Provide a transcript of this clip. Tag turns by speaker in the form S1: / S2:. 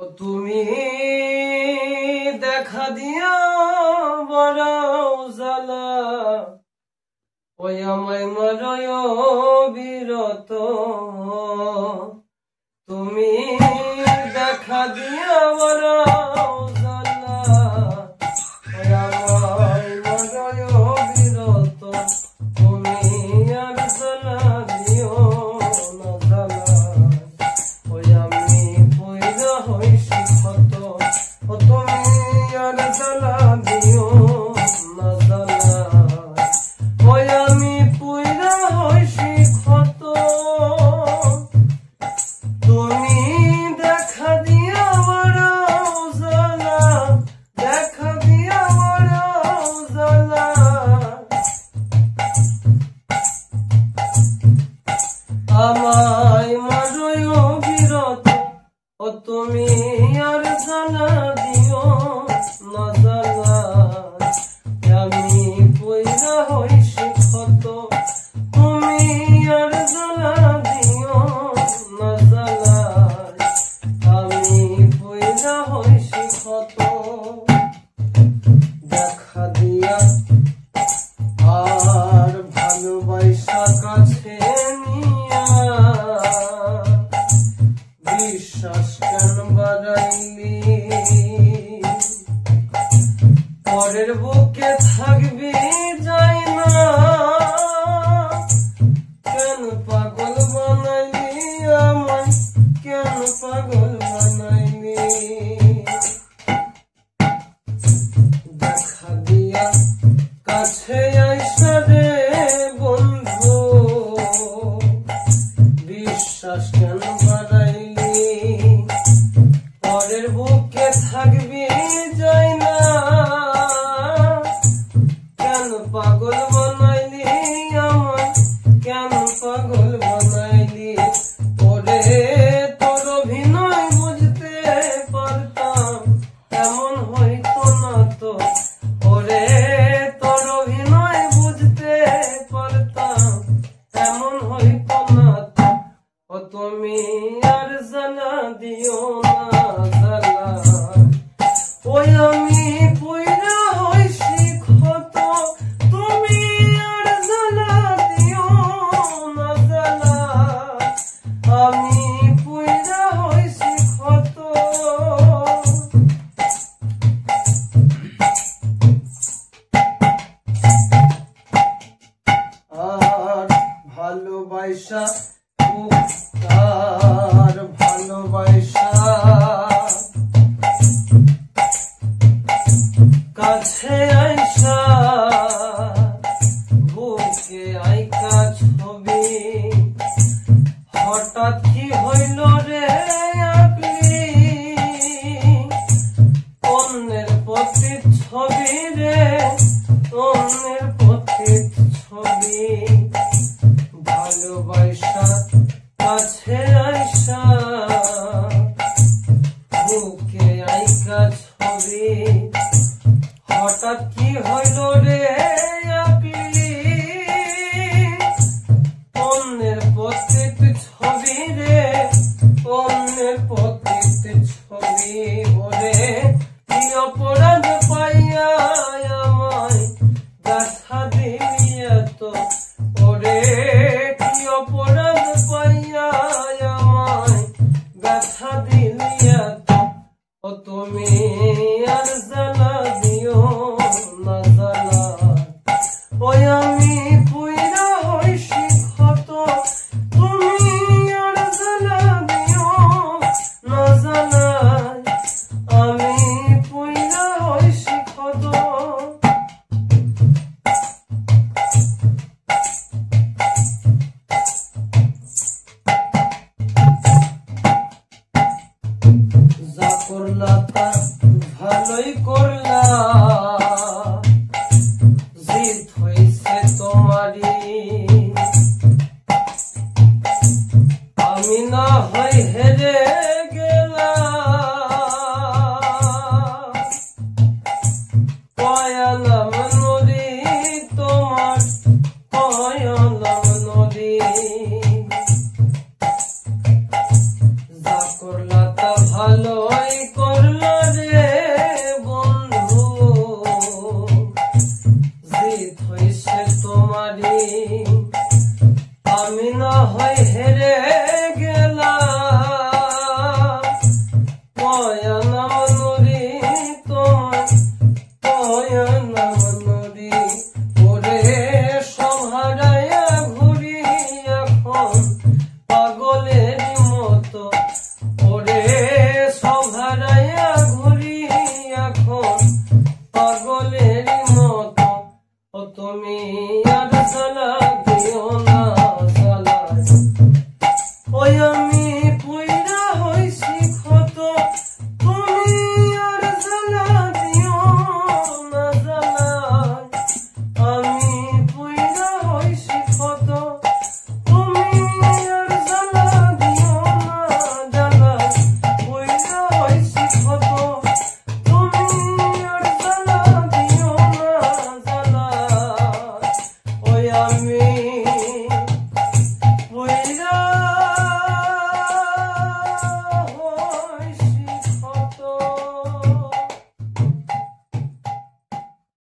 S1: তুমি দেখা দিয়া বড় জ্বালা ওই আমায় মরয় বিরত। তুমি দেখা দিয়া বড় জ্বালা ওই আমায় মরয় বিরত। তুমি আর জ্বালা দিও না জ্বালা ওই আমি পয়দা হইছি ক্ষত। তুমি আর জ্বালা দিও না জ্বালা ওই আমি পয়দা হইছি ক্ষত। তুমি দেখা দিয়া বড় জ্বালা, দেখা দিয়া বড় জ্বালা আমায় মরয় বিরত। তুমি আর জ্বালা দিও না জ্বালা আমি পয়দা হইছি ক্ষত। তুমি আর জ্বালা দিও না জ্বালা আমি পয়দা হইছি ক্ষত। দেখা দিয়া আর ভালোবাসা কাছে নিয়া বিশ্বাস কেন বাড়াইলি? পরের বুকে থাকবি যাই না কেন পাগল বানাইলি আমায়, কেন পাগল বানাইলি? দেখা দিয়া কাছে আইসা রে বন্ধু বিশ্বাস কেন বাড়াইলি? পরের বুকে থাকবি যাই না কেন পাগল বানাইলি আমায়, কেন পাগল বানাইলি? ওরে তোর অভিনয় বুঝতে পারতাম এমন হইতো না তো। ওরে তোর অভিনয় বুঝতে পারতাম এমন হইতো না তো। তুমি আর জ্বালা দিও না জ্বালা ওই আমি পয়দা হইছি ক্ষত। তুমি আর জ্বালা দিও না জ্বালা আমি পয়দা হইছি ক্ষত। আর ভালোবাসা আর ভালোবাসা কাছে আইসা বুকে আইকা ছবি হঠাৎ কি হইল রে আকলি? অন্যের প্রতি ছবি রে, অন্যের প্রতি ছবি ভালোবাসা কাছে আইসা বুকে আইকা ছবি হঠাৎ কি হইল রে আকলি? অন্যের প্রত্যেক ছবি রে, অন্যের প্রত্যেক ছবি। ওরে কি অপরাধ পাইয়া আমায় ব্যথা দিলি এত? ওরে কি অপরাধ পাইয়া আমায় ব্যথা দিলি এত? তুমি আর জ্বালা দিও না জ্বালা ওই আমি পয়দা হইছি ক্ষত। তুমি আর জ্বালা দিও না জ্বালা আমি পয়দা হইছি ক্ষত। যা করলা তা ভালোই করলা, জিদ হইছে তোমারি। আমি না হয় হেরে গেলাম, পয়ালাম নদী তোমার, পয়ালাম নদী। যা করলা তা ভালোই